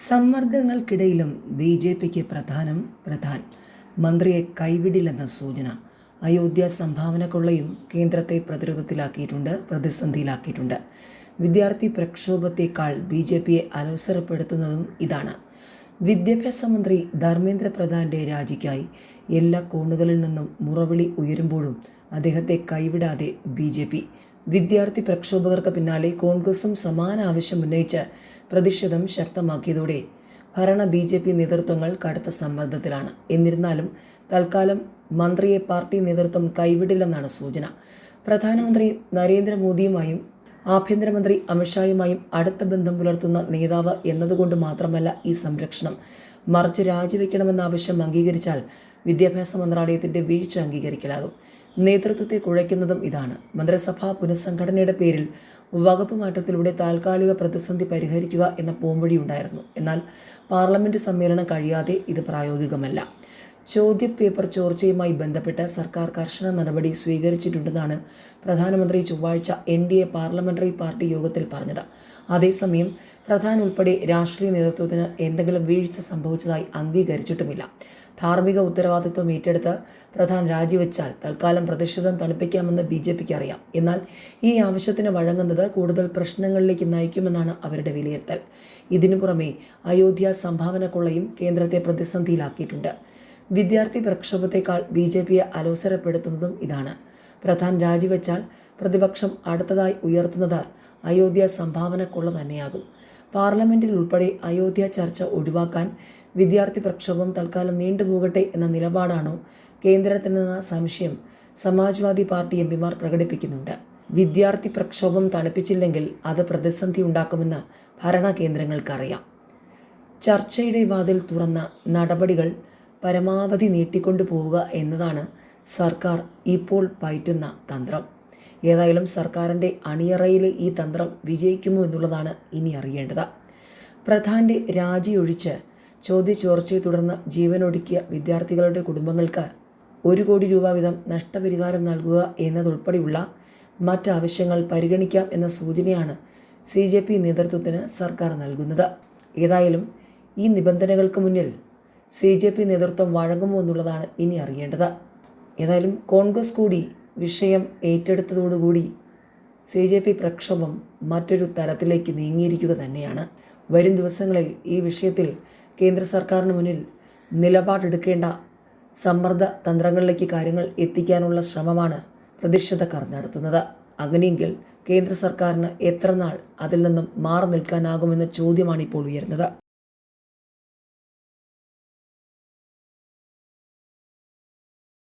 സമ്മർദ്ദങ്ങൾക്കിടയിലും ബി.ജെ.പിക്ക് പ്രധാൻ മന്ത്രിയെ കൈവിടില്ലെന്ന സൂചന. അയോധ്യ സംഭാവന കൊള്ളയും കേന്ദ്രത്തെ പ്രതിസന്ധിയിലാക്കിയിട്ടുണ്ട്. വിദ്യാർത്ഥി പ്രക്ഷോഭത്തേക്കാൾ ബി.ജെ.പിയെ അലോസരപ്പെടുത്തുന്നതും ഇതാണ്. വിദ്യാഭ്യാസ മന്ത്രി ധർമ്മേന്ദ്ര പ്രധാന്റെ രാജിക്കായി എല്ലാ കോണുകളിൽ നിന്നും മുറവിളി ഉയരുമ്പോഴും അദ്ദേഹത്തെ കൈവിടാതെ ബി.ജെ.പി. വിദ്യാർത്ഥി പ്രക്ഷോഭകർക്ക് പിന്നാലെ കോൺഗ്രസും സമാന ആവശ്യം ഉന്നയിച്ച് പ്രതിഷേധം ശക്തമാക്കിയതോടെ ഭരണ ബി.ജെ.പി. നേതൃത്വങ്ങൾ കടുത്ത സമ്മർദ്ദത്തിലാണ്. എന്നിരുന്നാലും തൽക്കാലം മന്ത്രിയെ പാർട്ടി നേതൃത്വം കൈവിടില്ലെന്നാണ് സൂചന. പ്രധാനമന്ത്രി നരേന്ദ്രമോദിയുമായും ആഭ്യന്തരമന്ത്രി അമിത്ഷായുമായും അടുത്ത ബന്ധം പുലർത്തുന്ന നേതാവ് എന്നതുകൊണ്ട് മാത്രമല്ല ഈ സംരക്ഷണം. മറിച്ച് രാജിവെക്കണമെന്ന ആവശ്യം അംഗീകരിച്ചാൽ വിദ്യാഭ്യാസ മന്ത്രാലയത്തിന്റെ വീഴ്ച അംഗീകരിക്കലാകും. നേതൃത്വത്തെ കുഴയ്ക്കുന്നതും ഇതാണ്. മന്ത്രിസഭാ പുനഃസംഘടനയുടെ പേരിൽ വകുപ്പ് മാറ്റത്തിലൂടെ താൽക്കാലിക പ്രതിസന്ധി പരിഹരിക്കുക എന്ന പോംവഴിയുണ്ടായിരുന്നു. എന്നാൽ പാർലമെന്റ് സമ്മേളനം കഴിയാതെ ഇത് പ്രായോഗികമല്ല. ചോദ്യപേപ്പർ ചോർച്ചയുമായി ബന്ധപ്പെട്ട് സർക്കാർ കർശന നടപടി സ്വീകരിച്ചിട്ടുണ്ടെന്നാണ് പ്രധാനമന്ത്രി ചൊവ്വാഴ്ച NDA പാർലമെന്ററി പാർട്ടി യോഗത്തിൽ പറഞ്ഞത്. അതേസമയം പ്രധാൻ ഉൾപ്പെടെ രാഷ്ട്രീയ നേതൃത്വത്തിന് എന്തെങ്കിലും വീഴ്ച സംഭവിച്ചതായി അംഗീകരിച്ചിട്ടുമില്ല. ധാർമ്മിക ഉത്തരവാദിത്വം ഏറ്റെടുത്ത് പ്രധാൻ രാജിവെച്ചാൽ തൽക്കാലം പ്രതിഷേധം തണുപ്പിക്കാമെന്ന് ബി.ജെ.പിക്ക് അറിയാം. എന്നാൽ ഈ ആവശ്യത്തിന് വഴങ്ങുന്നത് കൂടുതൽ പ്രശ്നങ്ങളിലേക്ക് നയിക്കുമെന്നാണ് അവരുടെ വിലയിരുത്തൽ. ഇതിനു പുറമെ അയോധ്യ സംഭാവന കൊള്ളയും കേന്ദ്രത്തെ പ്രതിസന്ധിയിലാക്കിയിട്ടുണ്ട്. വിദ്യാർത്ഥി പ്രക്ഷോഭത്തെക്കാൾ ബി.ജെ.പിയെ അലോസരപ്പെടുത്തുന്നതും ഇതാണ്. പ്രധാൻ രാജിവെച്ചാൽ പ്രതിപക്ഷം അടുത്തതായി ഉയർത്തുന്നത് അയോധ്യ സംഭാവന കൊള്ള തന്നെയാകും. പാർലമെന്റിൽ ഉൾപ്പെടെ അയോധ്യ ചർച്ച ഒഴിവാക്കാൻ വിദ്യാർത്ഥി പ്രക്ഷോഭം തൽക്കാലം നീണ്ടുപോകട്ടെ എന്ന നിലപാടാണോ കേന്ദ്രത്തിനെന്ന സംശയം സമാജ്വാദി പാർട്ടി എംപിമാർ പ്രകടിപ്പിക്കുന്നുണ്ട്. വിദ്യാർത്ഥി പ്രക്ഷോഭം തണുപ്പിച്ചില്ലെങ്കിൽ അത് പ്രതിസന്ധി ഉണ്ടാക്കുമെന്ന് ഭരണകേന്ദ്രങ്ങൾക്കറിയാം. ചർച്ചയുടെ വാതിൽ തുറന്ന നടപടികൾ പരമാവധി നീട്ടിക്കൊണ്ടു പോവുക എന്നതാണ് സർക്കാർ ഇപ്പോൾ പയറ്റുന്ന തന്ത്രം. ഏതായാലും സർക്കാരിൻ്റെ അണിയറയിലെ ഈ തന്ത്രം വിജയിക്കുമോ എന്നുള്ളതാണ് ഇനി അറിയേണ്ടത്. പ്രധാന്റെ രാജിയൊഴിച്ച് ചോദ്യചോർച്ചയെ തുടർന്ന് ജീവനൊടുക്കിയ വിദ്യാർത്ഥികളുടെ കുടുംബങ്ങൾക്ക് 1 കോടി രൂപ വീതം നഷ്ടപരിഹാരം നൽകുക എന്നതുൾപ്പെടെയുള്ള മറ്റാവശ്യങ്ങൾ പരിഗണിക്കാം എന്ന സൂചനയാണ് CJP നേതൃത്വത്തിന് സർക്കാർ നൽകുന്നത്. ഏതായാലും ഈ നിബന്ധനകൾക്ക് മുന്നിൽ CJP നേതൃത്വം വഴങ്ങുമോ എന്നുള്ളതാണ് ഇനി അറിയേണ്ടത്. ഏതായാലും കോൺഗ്രസ് കൂടി വിഷയം ഏറ്റെടുത്തതോടുകൂടി CJP പ്രക്ഷോഭം മറ്റൊരു തലത്തിലേക്ക് നീങ്ങിയിരിക്കുക തന്നെയാണ്. വരും ദിവസങ്ങളിൽ ഈ വിഷയത്തിൽ കേന്ദ്ര സർക്കാരിന് മുന്നിൽ നിലപാടെടുക്കേണ്ട സമ്മർദ്ദ തന്ത്രങ്ങളിലേക്ക് കാര്യങ്ങൾ എത്തിക്കാനുള്ള ശ്രമമാണ് പ്രതിഷേധക്കാർ നടത്തുന്നത്. അങ്ങനെയെങ്കിൽ കേന്ദ്ര സർക്കാരിന് എത്ര നാൾ അതിൽ നിന്നും മാറി നിൽക്കാനാകുമെന്ന ചോദ്യമാണ് ഇപ്പോൾ ഉയരുന്നത്.